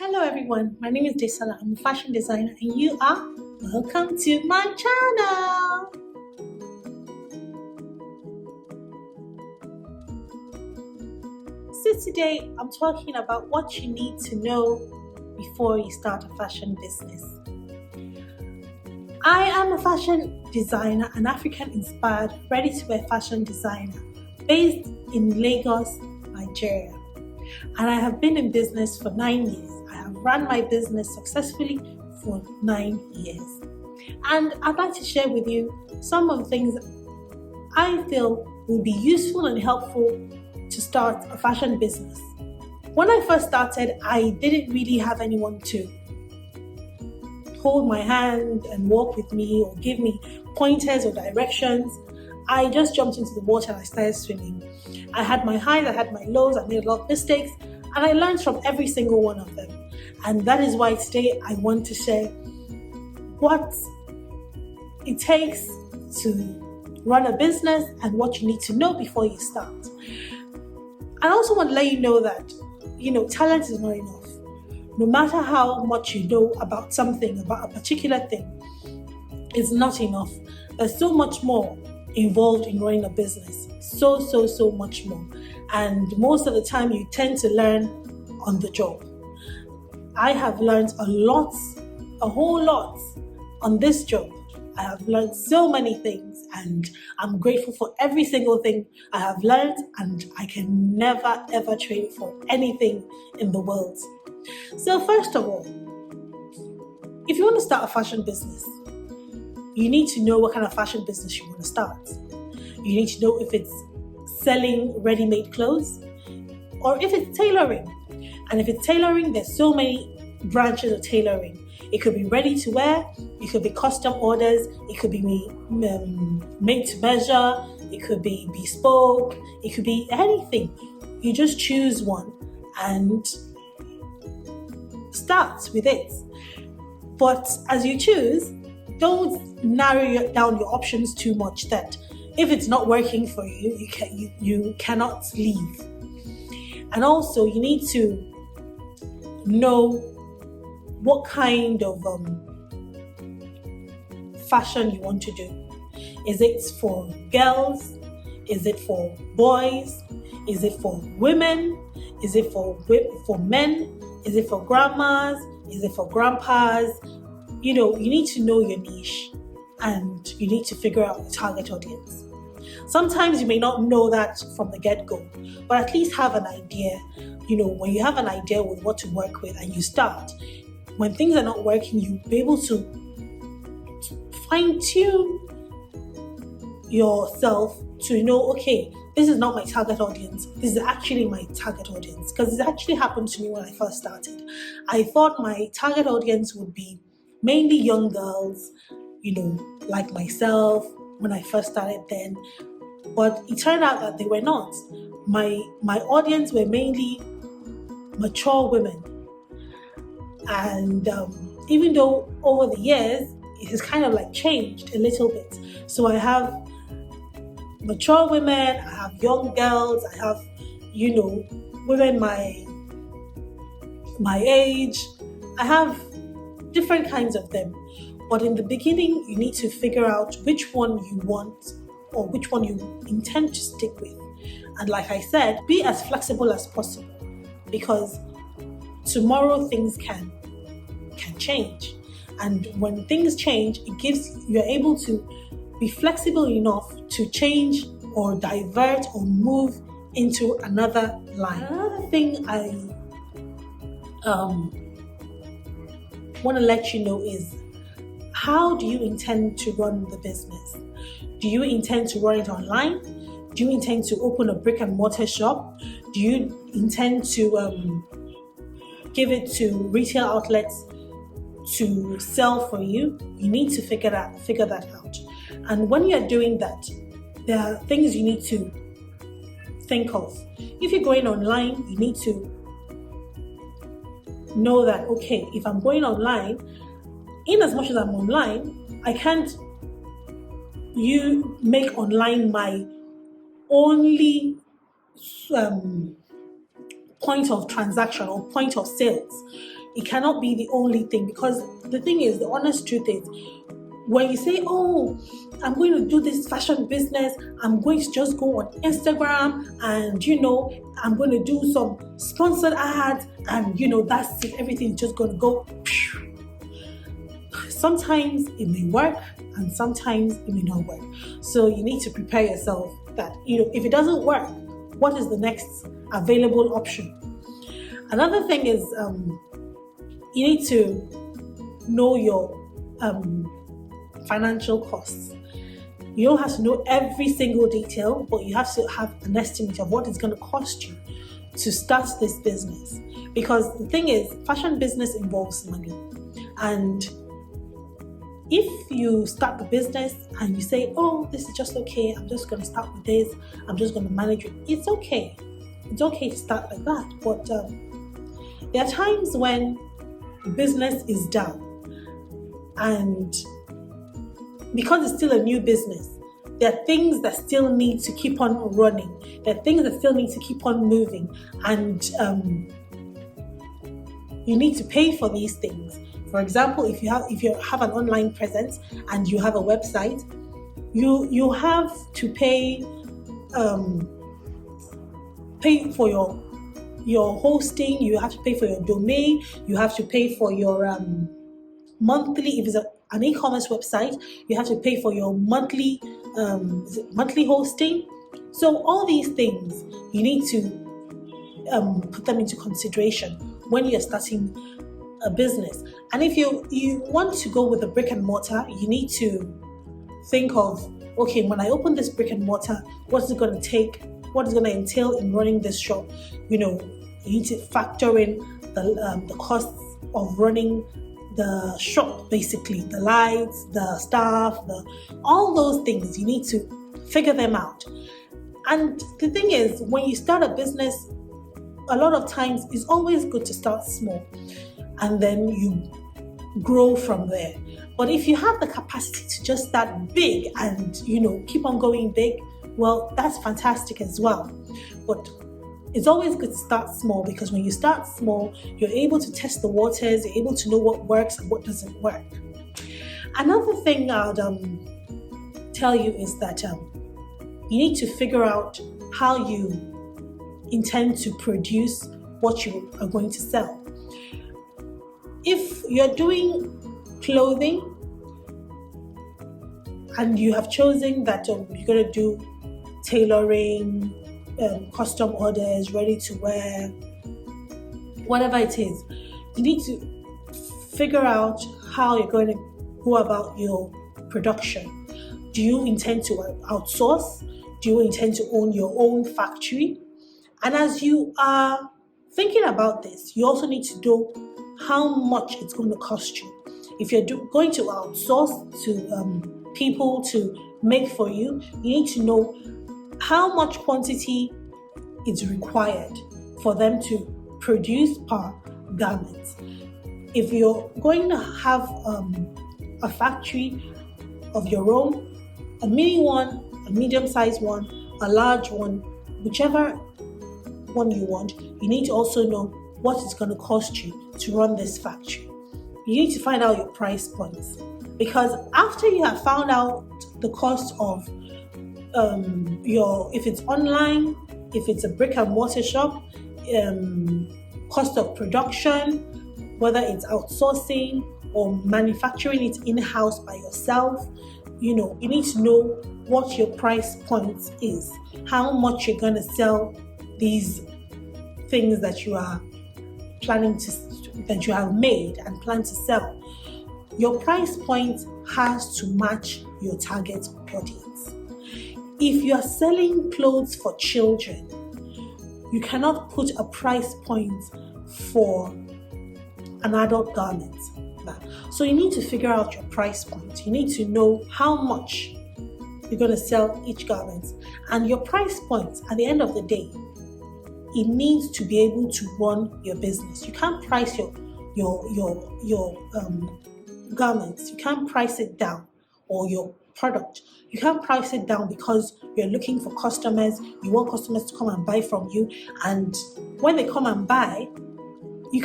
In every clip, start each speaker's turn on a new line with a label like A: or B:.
A: Hello everyone, my name is Desala. I'm a fashion designer and you are welcome to my channel. So today I'm talking about what you need to know before you start a fashion business. I am a fashion designer, an African inspired ready-to-wear fashion designer based in Lagos, Nigeria. And I have been in business for 9 years. I have run my business successfully for 9 years. And I'd like to share with you some of the things I feel will be useful and helpful to start a fashion business. When I first started, I didn't really have anyone to hold my hand and walk with me or give me pointers or directions. I just jumped into the water and I started swimming. I had my highs, I had my lows, I made a lot of mistakes, and I learned from every single one of them. And that is why today I want to share what it takes to run a business and what you need to know before you start. I also want to let you know that, talent is not enough. No matter how much you know about something, about a particular thing, it's not enough. There's so much more involved in running a business. So much more. And most of the time you tend to learn on the job. I have learned a whole lot on this job. I have learned so many things and I'm grateful for every single thing I have learned, and I can never ever trade it for anything in the world. So first of all, if you want to start a fashion business, you need to know what kind of fashion business you want to start. You need to know if it's selling ready-made clothes or if it's tailoring. And if it's tailoring, there's so many branches of tailoring. It could be ready to wear, it could be custom orders, it could be made to measure, it could be bespoke, it could be anything. You just choose one and start with it. But as you choose, don't narrow down your options too much that if it's not working for you, you cannot leave. And also you need to know what kind of fashion you want to do. Is it for girls? Is it for boys? Is it for women? Is it for men? Is it for grandmas? Is it for grandpas? You need to know your niche and you need to figure out the target audience. Sometimes you may not know that from the get-go, but at least have an idea. When you have an idea with what to work with and you start, when things are not working, you'll be able to fine-tune yourself to know, okay, this is not my target audience. This is actually my target audience. Because it actually happened to me when I first started. I thought my target audience would be mainly young girls, like myself when I first started then. But it turned out that they were not. My audience were mainly mature women. And even though over the years, it has kind of like changed a little bit. So I have mature women, I have young girls, I have, women my age. I have different kinds of them. But in the beginning, you need to figure out which one you want or which one you intend to stick with. And like I said, be as flexible as possible because tomorrow things can change. And when things change, you're able to be flexible enough to change or divert or move into another line. Another thing I want to let you know is, how do you intend to run the business? Do you intend to run it online? Do you intend to open a brick and mortar shop? Do you intend to give it to retail outlets to sell for you? You need to figure that out. And when you're doing that, there are things you need to think of. If you're going online, you need to know that, okay, if I'm going online, in as much as I'm online, I can't make online my only point of transaction or point of sales. it cannot be the only thing, because the thing is, the honest truth is, when you say, oh, I'm going to do this fashion business, I'm going to just go on Instagram and, I'm going to do some sponsored ads and, that's it, everything's just going to go. Sometimes it may work and sometimes it may not work. So you need to prepare yourself that, if it doesn't work, what is the next available option? Another thing is you need to know your financial costs. You don't have to know every single detail, but you have to have an estimate of what it's going to cost you to start this business. Because the thing is, fashion business involves money. And if you start the business and you say, oh, this is just okay, I'm just going to start with this, I'm just going to manage it, it's okay. It's okay to start like that. But there are times when business is down, and because it's still a new business, there are things that still need to keep on running. There are things that still need to keep on moving, and you need to pay for these things. For example, if you have an online presence and you have a website, you have to pay for your hosting, you have to pay for your domain, you have to pay for your monthly, if it's an e-commerce website, you have to pay for your monthly hosting. So all these things, you need to put them into consideration when you're starting a business. And if you want to go with a brick and mortar, you need to think of, okay, when I open this brick and mortar, what's it going to take? What is going to entail in running this shop? You need to factor in the costs of running the shop, basically the lights, the staff, all those things. You need to figure them out. And the thing is, when you start a business, a lot of times it's always good to start small and then you grow from there. But if you have the capacity to just start big and keep on going big, well, that's fantastic as well. But it's always good to start small, because when you start small, you're able to test the waters, you're able to know what works and what doesn't work. Another thing I'd tell you is that you need to figure out how you intend to produce what you are going to sell. If you're doing clothing and you have chosen that you're going to do tailoring, custom orders, ready to wear, whatever it is, you need to figure out how you're going to go about your production. Do you intend to outsource? Do you intend to own your own factory? And as you are thinking about this, you also need to know how much it's going to cost you. If you're going to outsource to people to make for you, you need to know how much quantity is required for them to produce per garment. If you're going to have a factory of your own, a mini one, a medium-sized one, a large one, whichever one you want, you need to also know what it's going to cost you to run this factory. You need to find out your price points, because after you have found out the cost of if it's online, if it's a brick and mortar shop, cost of production, whether it's outsourcing or manufacturing it in-house by yourself, you need to know what your price point is, how much you're going to sell these things that you are planning that you have made and plan to sell. Your price point has to match your target audience. If you are selling clothes for children, you cannot put a price point for an adult garment. So you need to figure out your price point. You need to know how much you're going to sell each garment. And your price point, at the end of the day, it needs to be able to run your business. You can't price your garments. You can't price it down, or your product. You can't price it down because you're looking for customers. You want customers to come and buy from you, and when they come and buy, you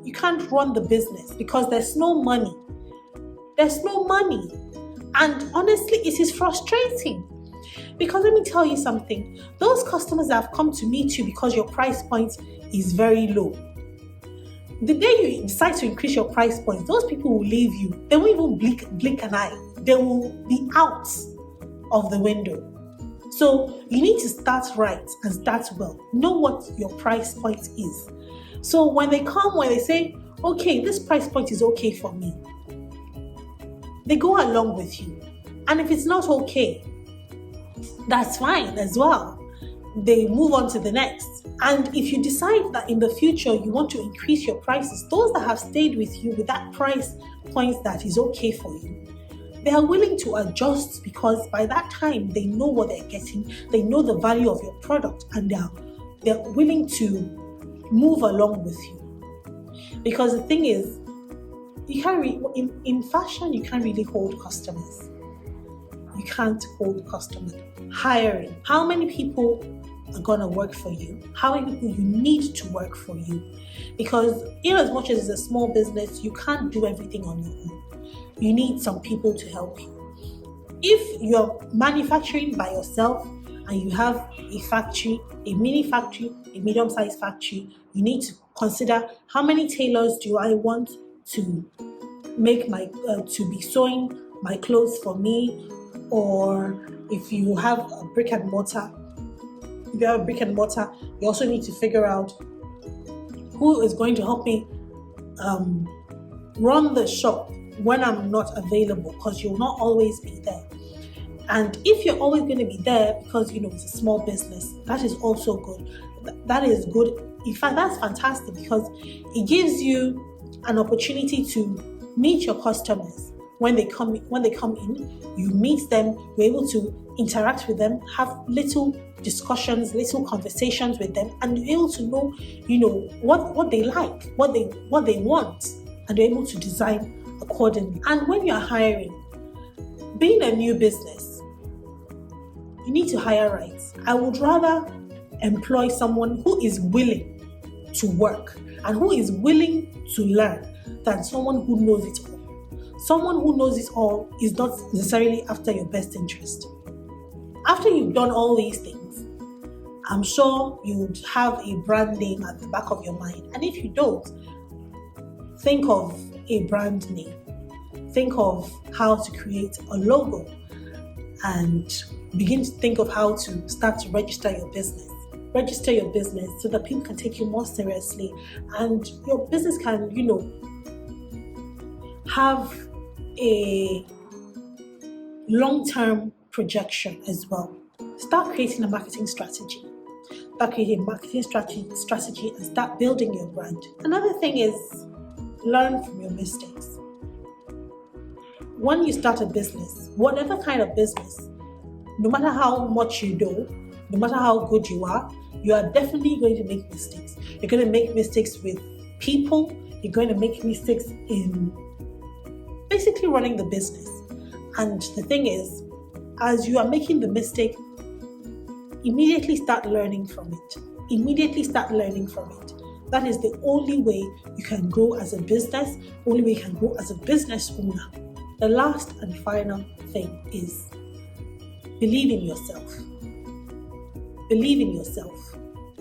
A: you can't run the business because there's no money. There's no money. And honestly, it is frustrating. Because let me tell you something, those customers that have come to meet you because your price point is very low, the day you decide to increase your price point, those people will leave you. They won't even blink an eye. They will be out of the window. So you need to start right and start well. Know what your price point is. So when they come, when they say, okay, this price point is okay for me, they go along with you. And if it's not okay, that's fine as well. They move on to the next. And if you decide that in the future you want to increase your prices, those that have stayed with you with that price point that is okay for you, they are willing to adjust because by that time they know what they're getting, they know the value of your product, and they're willing to move along with you. Because the thing is, you can't in fashion you can't really hold customers. You can't hold customers. Hiring. How many people are gonna work for you? How many people you need to work for you? Because in as much as it's a small business, you can't do everything on your own. You need some people to help you. If you're manufacturing by yourself and you have a factory, a mini factory, a medium-sized factory, you need to consider how many tailors do I want to make to be sewing my clothes for me. Or if you have a brick and mortar, you also need to figure out who is going to help me run the shop when I'm not available, because you'll not always be there. And if you're always going to be there because it's a small business, that is also good. That is good. In fact, that's fantastic because it gives you an opportunity to meet your customers when they come in. You meet them, you're able to interact with them, have little discussions, little conversations with them, and you're able to know, what they like, what they want, and you're able to design accordingly. And when you're hiring, being a new business, you need to hire right. I would rather employ someone who is willing to work and who is willing to learn than someone who knows it all. Someone who knows it all is not necessarily after your best interest. After you've done all these things, I'm sure you would have a brand name at the back of your mind. And if you don't, think of a brand name. Think of how to create a logo and begin to think of how to start to register your business. Register your business so that people can take you more seriously and your business can, have a long-term projection as well. Start creating a marketing strategy. And start building your brand. Another thing is learn from your mistakes. When you start a business, whatever kind of business, no matter how much you know, no matter how good you are definitely going to make mistakes. You're going to make mistakes with people. You're going to make mistakes in basically running the business. And the thing is, as you are making the mistake, immediately start learning from it. That is the only way you can grow as a business, only way you can grow as a business owner. The last and final thing is believe in yourself. Believe in yourself.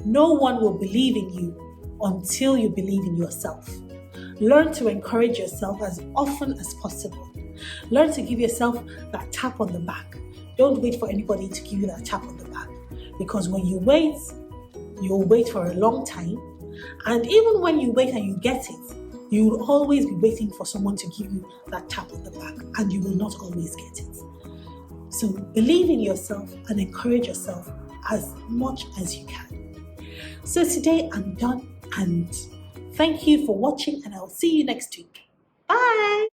A: No one will believe in you until you believe in yourself. Learn to encourage yourself as often as possible. Learn to give yourself that tap on the back. Don't wait for anybody to give you that tap on the back. Because when you wait, you'll wait for a long time. And even when you wait and you get it, you will always be waiting for someone to give you that tap on the back, and you will not always get it. So believe in yourself and encourage yourself as much as you can. So today I'm done, and thank you for watching, and I'll see you next week. Bye!